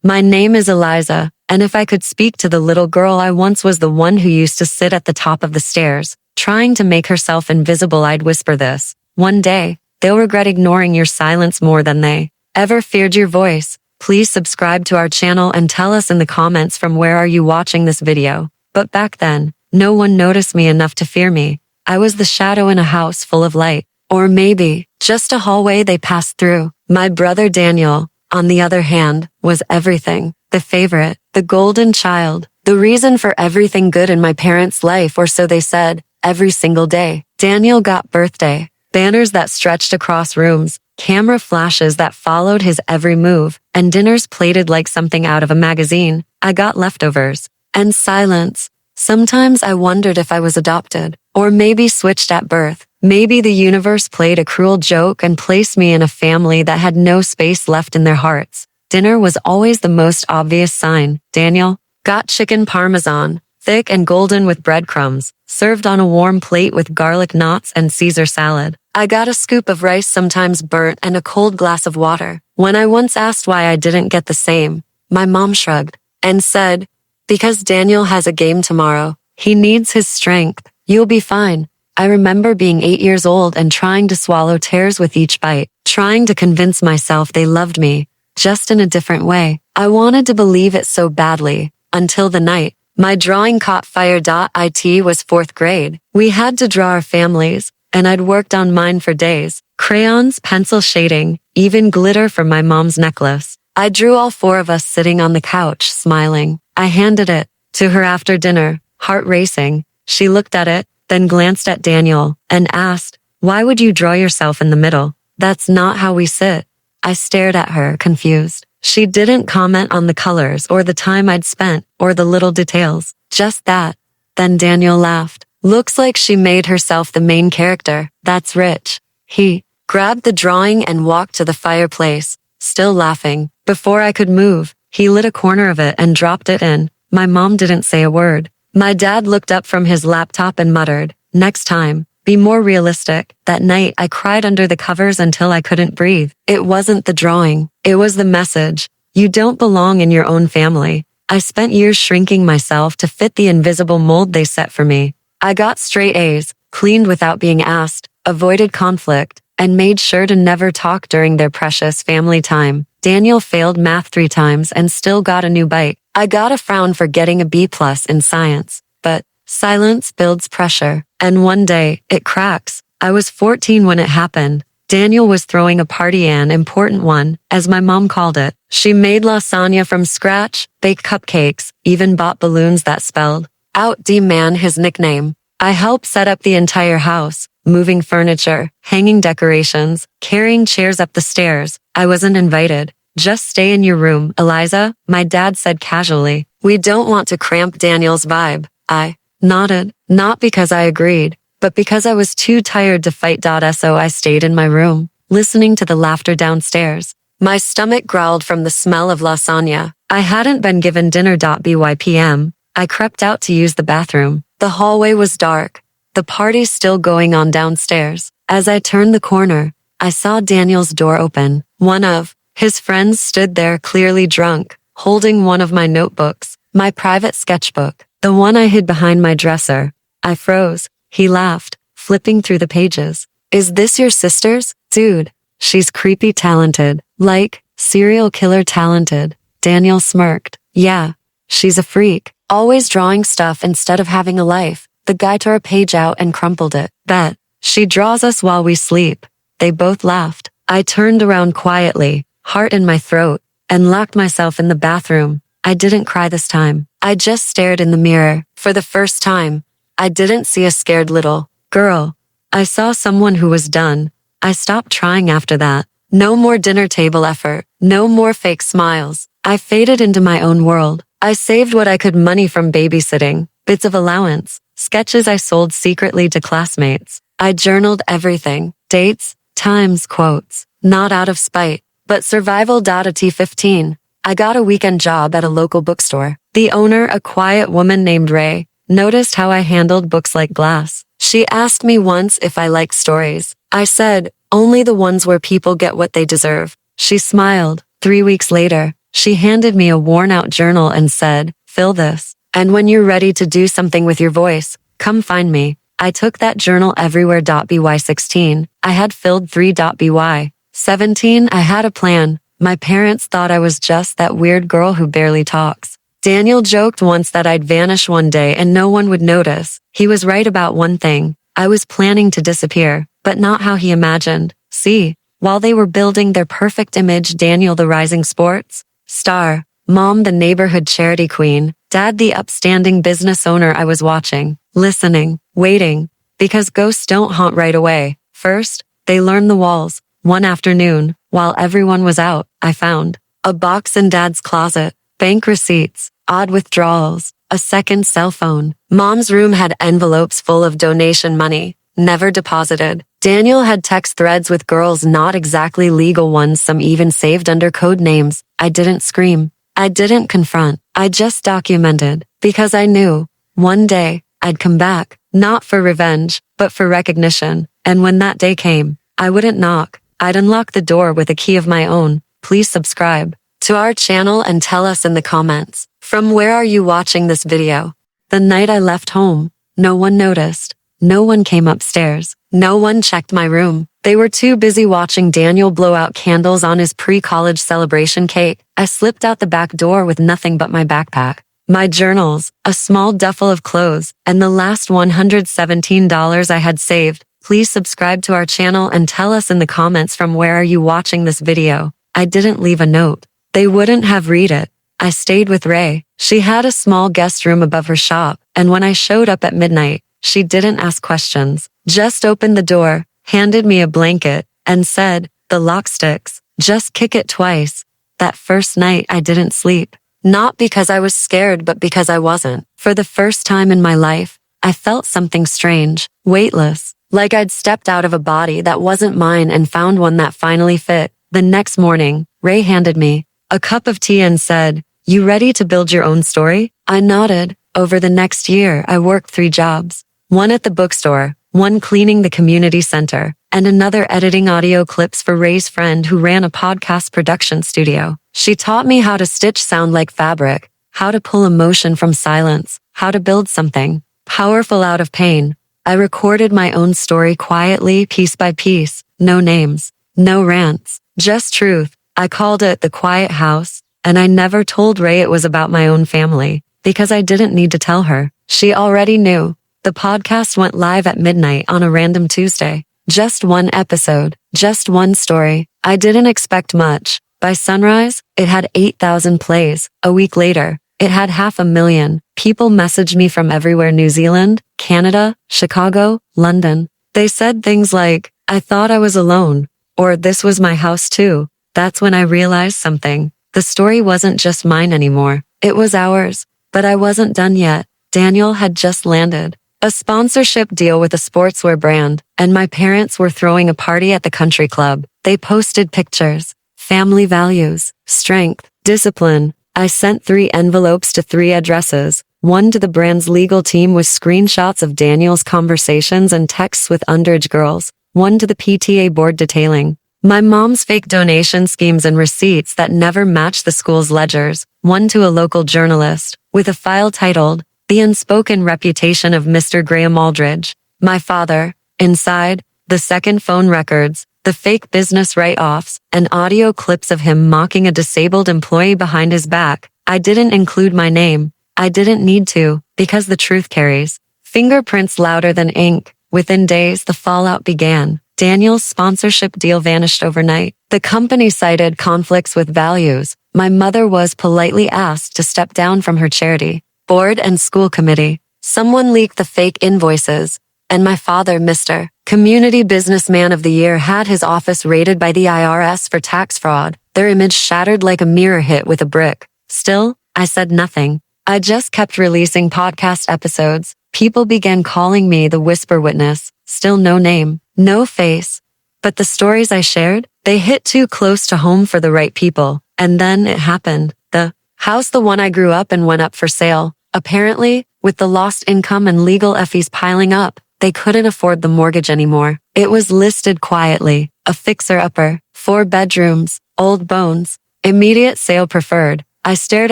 My name is Eliza, and if I could speak to the little girl I once was, the one who used to sit at the top of the stairs, trying to make herself invisible, I'd whisper this. One day, they'll regret ignoring your silence more than they ever feared your voice. Please subscribe to our channel and tell us in the comments from where are you watching this video. But back then, no one noticed me enough to fear me. I was the shadow in a house full of light. Or maybe, just a hallway they passed through. My brother Daniel, on the other hand, was everything. The favorite, the golden child, the reason for everything good in my parents' life, or so they said, every single day. Daniel got birthday banners that stretched across rooms, camera flashes that followed his every move, and dinners plated like something out of a magazine. I got leftovers. And silence. Sometimes I wondered if I was adopted, or maybe switched at birth. Maybe the universe played a cruel joke and placed me in a family that had no space left in their hearts. Dinner was always the most obvious sign. Daniel got chicken parmesan, thick and golden with breadcrumbs, served on a warm plate with garlic knots and Caesar salad. I got a scoop of rice, sometimes burnt, and a cold glass of water. When I once asked why I didn't get the same, my mom shrugged and said, "Because Daniel has a game tomorrow. He needs his strength. You'll be fine." I remember being 8 years old and trying to swallow tears with each bite, trying to convince myself they loved me, just in a different way. I wanted to believe it so badly, until the night my drawing caught fire. It was 4th grade. We had to draw our families, and I'd worked on mine for days. Crayons, pencil shading, even glitter for my mom's necklace. I drew all 4 of us sitting on the couch, smiling. I handed it to her after dinner, heart racing. She looked at it, then glanced at Daniel, and asked, "Why would you draw yourself in the middle? That's not how we sit." I stared at her, confused. She didn't comment on the colors or the time I'd spent or the little details, just that. Then Daniel laughed. "Looks like she made herself the main character. That's rich." He grabbed the drawing and walked to the fireplace, still laughing. Before I could move, he lit a corner of it and dropped it in. My mom didn't say a word. My dad looked up from his laptop and muttered, "Next time, be more realistic." That night, I cried under the covers until I couldn't breathe. It wasn't the drawing. It was the message. You don't belong in your own family. I spent years shrinking myself to fit the invisible mold they set for me. I got straight A's, cleaned without being asked, avoided conflict, and made sure to never talk during their precious family time. Daniel failed math 3 times and still got a new bite. I got a frown for getting a B+ in science. But silence builds pressure. And one day, it cracks. I was 14 when it happened. Daniel was throwing a party, an important one, as my mom called it. She made lasagna from scratch, baked cupcakes, even bought balloons that spelled out D-Man, his nickname. I helped set up the entire house, moving furniture, hanging decorations, carrying chairs up the stairs. I wasn't invited. "Just stay in your room, Eliza," my dad said casually. "We don't want to cramp Daniel's vibe." I nodded, not because I agreed, but because I was too tired to fight. So I stayed in my room, listening to the laughter downstairs. My stomach growled from the smell of lasagna. I hadn't been given dinner. By p.m., I crept out to use the bathroom. The hallway was dark, the party still going on downstairs. As I turned the corner, I saw Daniel's door open. One of his friends stood there, clearly drunk, holding one of my notebooks, my private sketchbook, the one I hid behind my dresser. I froze. He laughed, flipping through the pages. "Is this your sister's? Dude, she's creepy talented. Like, serial killer talented." Daniel smirked. "Yeah, she's a freak. Always drawing stuff instead of having a life." The guy tore a page out and crumpled it. "Bet. She draws us while we sleep." They both laughed. I turned around quietly, heart in my throat, and locked myself in the bathroom. I didn't cry this time. I just stared in the mirror. For the first time, I didn't see a scared little girl. I saw someone who was done. I stopped trying after that. No more dinner table effort. No more fake smiles. I faded into my own world. I saved what I could, money from babysitting, bits of allowance, sketches I sold secretly to classmates. I journaled everything. Dates, times, quotes. Not out of spite, but survival. At 15, I got a weekend job at a local bookstore. The owner, a quiet woman named Ray, noticed how I handled books like glass. She asked me once if I liked stories. I said, only the ones where people get what they deserve. She smiled. 3 weeks later, She handed me a worn-out journal and said, "Fill this. And when you're ready to do something with your voice, come find me." I took that journal everywhere. By 16, I had filled 3. By 17, I had a plan. My parents thought I was just that weird girl who barely talks. Daniel joked once that I'd vanish one day and no one would notice. He was right about one thing. I was planning to disappear, but not how he imagined. See, while they were building their perfect image, Daniel the rising sports star, Mom the neighborhood charity queen, Dad the upstanding business owner, I was watching, listening, waiting, because ghosts don't haunt right away. First, they learn the walls. One afternoon, while everyone was out, I found a box in Dad's closet, bank receipts, odd withdrawals, a second cell phone. Mom's room had envelopes full of donation money, never deposited. Daniel had text threads with girls, not exactly legal ones, some even saved under code names. I didn't scream. I didn't confront. I just documented, because I knew, one day, I'd come back, not for revenge, but for recognition. And when that day came, I wouldn't knock. I'd unlock the door with a key of my own. Please subscribe to our channel and tell us in the comments, from where are you watching this video? The night I left home, no one noticed. No one came upstairs. No one checked my room. They were too busy watching Daniel blow out candles on his pre-college celebration cake. I slipped out the back door with nothing but my backpack, my journals, a small duffel of clothes, and the last $117 I had saved. Please subscribe to our channel and tell us in the comments from where are you watching this video. I didn't leave a note. They wouldn't have read it. I stayed with Ray. She had a small guest room above her shop, and when I showed up at midnight, she didn't ask questions, just opened the door, handed me a blanket, and said, "The lock sticks, just kick it twice." That first night I didn't sleep. Not because I was scared, but because I wasn't. For the first time in my life, I felt something strange, weightless, like I'd stepped out of a body that wasn't mine and found one that finally fit. The next morning, Ray handed me a cup of tea and said, "You ready to build your own story?" I nodded. Over the next year, I worked 3 jobs. One at the bookstore, one cleaning the community center, and another editing audio clips for Ray's friend who ran a podcast production studio. She taught me how to stitch sound like fabric, how to pull emotion from silence, how to build something powerful out of pain. I recorded my own story quietly, piece by piece, no names, no rants, just truth. I called it The Quiet House, and I never told Ray it was about my own family, because I didn't need to tell her. She already knew. The podcast went live at midnight on a random Tuesday. Just one episode, just one story. I didn't expect much. By sunrise, it had 8,000 plays. A week later, it had 500,000. People messaged me from everywhere: New Zealand, Canada, Chicago, London. They said things like, "I thought I was alone," or "This was my house too." That's when I realized something. The story wasn't just mine anymore. It was ours. But I wasn't done yet. Daniel had just landed a sponsorship deal with a sportswear brand, and my parents were throwing a party at the country club. They posted pictures, family values, strength, discipline. I sent 3 envelopes to 3 addresses, one to the brand's legal team with screenshots of Daniel's conversations and texts with underage girls, one to the PTA board detailing my mom's fake donation schemes and receipts that never matched the school's ledgers, one to a local journalist, with a file titled, "The Unspoken Reputation of Mr. Graham Aldridge." My father, inside, the second phone records, the fake business write-offs, and audio clips of him mocking a disabled employee behind his back. I didn't include my name. I didn't need to, because the truth carries. Fingerprints louder than ink. Within days, the fallout began. Daniel's sponsorship deal vanished overnight. The company cited conflicts with values. My mother was politely asked to step down from her charity board and school committee. Someone leaked the fake invoices, and my father, Mr. Community Businessman of the Year, had his office raided by the IRS for tax fraud. Their image shattered like a mirror hit with a brick. Still, I said nothing. I just kept releasing podcast episodes. People began calling me the Whisper Witness. Still no name, no face. But the stories I shared, they hit too close to home for the right people. And then it happened. The house, the one I grew up in, went up for sale. Apparently, with the lost income and legal fees piling up, they couldn't afford the mortgage anymore. It was listed quietly, a fixer-upper, 4 bedrooms, old bones, Immediate sale preferred. I stared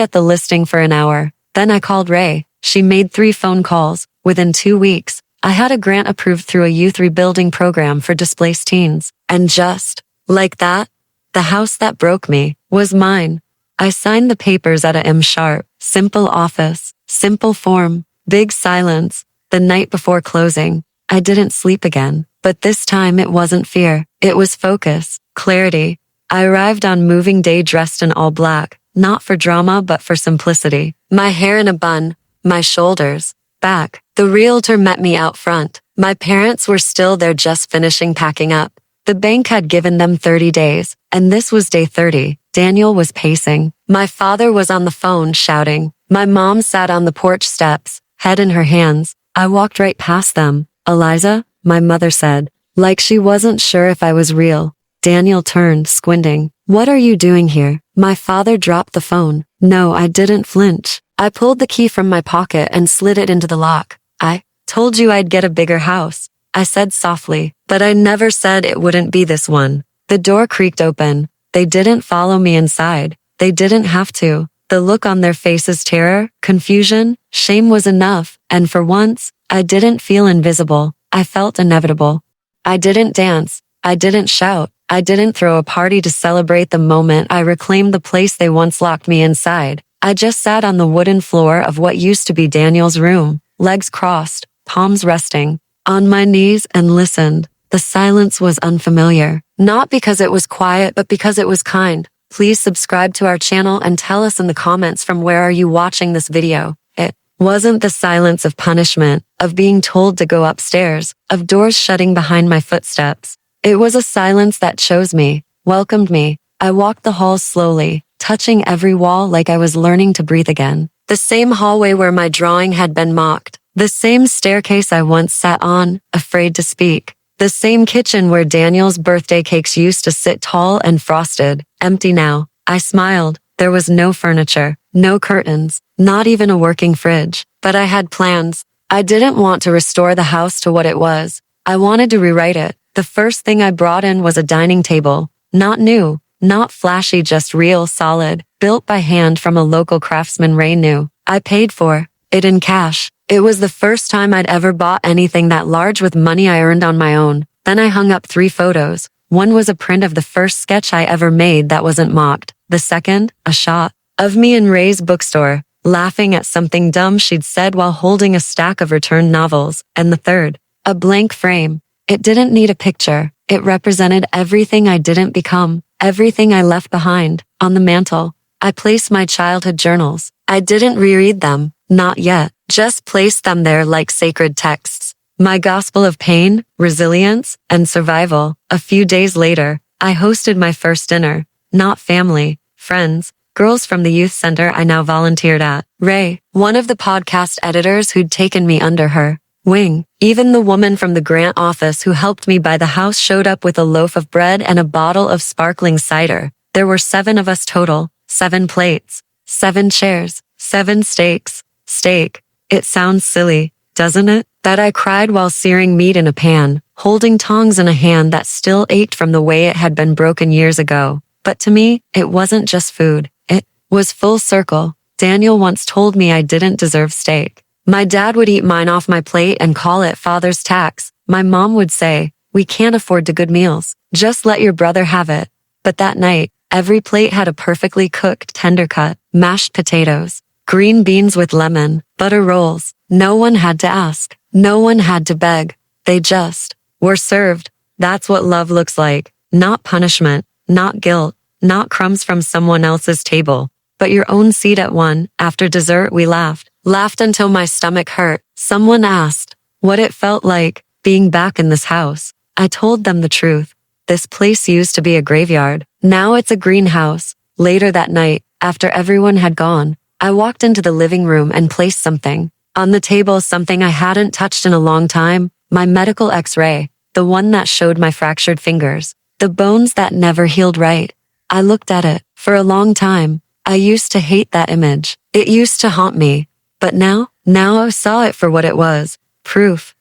at the listing for an hour. Then I called Ray. She made 3 phone calls. Within 2 weeks, I had a grant approved through a youth rebuilding program for displaced teens. And just like that, the house that broke me was mine. I signed the papers at a M sharp, simple office, simple form, big silence. The night before closing, I didn't sleep again, but this time it wasn't fear. It was focus, clarity. I arrived on moving day dressed in all black, not for drama but for simplicity. My hair in a bun, my shoulders back. The realtor met me out front. My parents were still there, just finishing packing up. The bank had given them 30 days, and this was day 30. Daniel was pacing. My father was on the phone shouting. My mom sat on the porch steps, head in her hands. I walked right past them. Eliza, my mother said, like she wasn't sure if I was real. Daniel turned, squinting. What are you doing here? My father dropped the phone. No, I didn't flinch. I pulled the key from my pocket and slid it into the lock. I told you I'd get a bigger house, I said softly, but I never said it wouldn't be this one. The door creaked open. They didn't follow me inside. They didn't have to. The look on their faces, terror, confusion, shame was enough, and for once, I didn't feel invisible. I felt inevitable. I didn't dance. I didn't shout. I didn't throw a party to celebrate the moment I reclaimed the place they once locked me inside. I just sat on the wooden floor of what used to be Daniel's room, legs crossed, palms resting, on my knees, and listened. The silence was unfamiliar, not because it was quiet, but because it was kind. Please subscribe to our channel and tell us in the comments from where are you watching this video. It wasn't the silence of punishment, of being told to go upstairs, of doors shutting behind my footsteps. It was a silence that chose me, welcomed me. I walked the halls slowly, touching every wall like I was learning to breathe again. The same hallway where my drawing had been mocked. The same staircase I once sat on, afraid to speak. The same kitchen where Daniel's birthday cakes used to sit tall and frosted, empty now. I smiled. There was no furniture, no curtains, not even a working fridge. But I had plans. I didn't want to restore the house to what it was. I wanted to rewrite it. The first thing I brought in was a dining table. Not new, not flashy, just real, solid, built by hand from a local craftsman Ray knew. I paid for it in cash. It was the first time I'd ever bought anything that large with money I earned on my own. Then I hung up 3 photos. One was a print of the first sketch I ever made that wasn't mocked. The second, a shot of me in Ray's bookstore, laughing at something dumb she'd said while holding a stack of returned novels. And the third, a blank frame. It didn't need a picture. It represented everything I didn't become, everything I left behind. On the mantle, I placed my childhood journals. I didn't reread them, not yet. Just placed them there like sacred texts. My gospel of pain, resilience, and survival. A few days later, I hosted my first dinner. Not family, friends, girls from the youth center I now volunteered at. Ray, one of the podcast editors who'd taken me under her wing. Even the woman from the grant office who helped me buy the house showed up with a loaf of bread and a bottle of sparkling cider. There were 7 of us total, 7 plates, 7 chairs, 7 steaks. Steak. It sounds silly, doesn't it? That I cried while searing meat in a pan, holding tongs in a hand that still ached from the way it had been broken years ago. But to me, it wasn't just food. It was full circle. Daniel once told me I didn't deserve steak. My dad would eat mine off my plate and call it father's tax. My mom would say, we can't afford the good meals. Just let your brother have it. But that night, every plate had a perfectly cooked tender cut, mashed potatoes, green beans with lemon, butter rolls. No one had to ask. No one had to beg. They just were served. That's what love looks like. Not punishment, not guilt, not crumbs from someone else's table, but your own seat at one. After dessert, we laughed until my stomach hurt. Someone asked what it felt like being back in this house. I told them the truth. This place used to be a graveyard. Now it's a greenhouse. Later that night, after everyone had gone, I walked into the living room and placed something on the table, something I hadn't touched in a long time, my medical x-ray, the one that showed my fractured fingers, the bones that never healed right. I looked at it for a long time. I used to hate that image. It used to haunt me. But now I saw it for what it was. Proof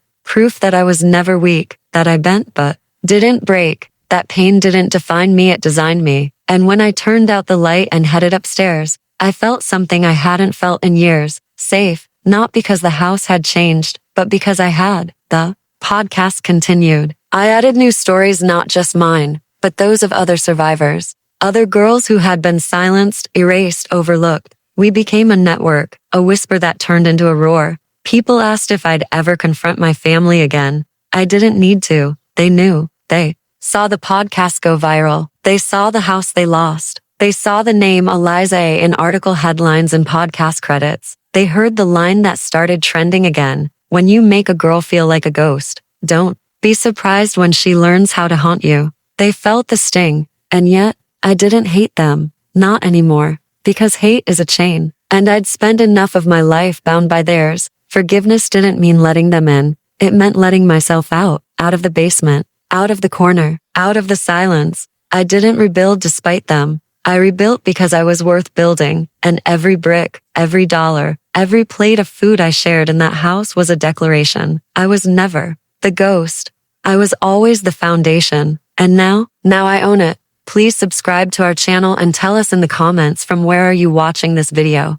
that I was never weak, that I bent but didn't break, that pain didn't define me, it designed me. And when I turned out the light and headed upstairs, I felt something I hadn't felt in years. Safe, not because the house had changed, but because I had. The podcast continued. I added new stories, not just mine, but those of other survivors. Other girls who had been silenced, erased, overlooked. We became a network, a whisper that turned into a roar. People asked if I'd ever confront my family again. I didn't need to. They knew. They saw the podcast go viral. They saw the house they lost. They saw the name Eliza in article headlines and podcast credits. They heard the line that started trending again. When you make a girl feel like a ghost, don't be surprised when she learns how to haunt you. They felt the sting, and yet, I didn't hate them. Not anymore. Because hate is a chain, and I'd spent enough of my life bound by theirs. Forgiveness didn't mean letting them in. It meant letting myself out of the basement, out of the corner, out of the silence. I didn't rebuild despite them. I rebuilt because I was worth building, and every brick, every dollar, every plate of food I shared in that house was a declaration. I was never the ghost. I was always the foundation, and now I own it. Please subscribe to our channel and tell us in the comments from where are you watching this video.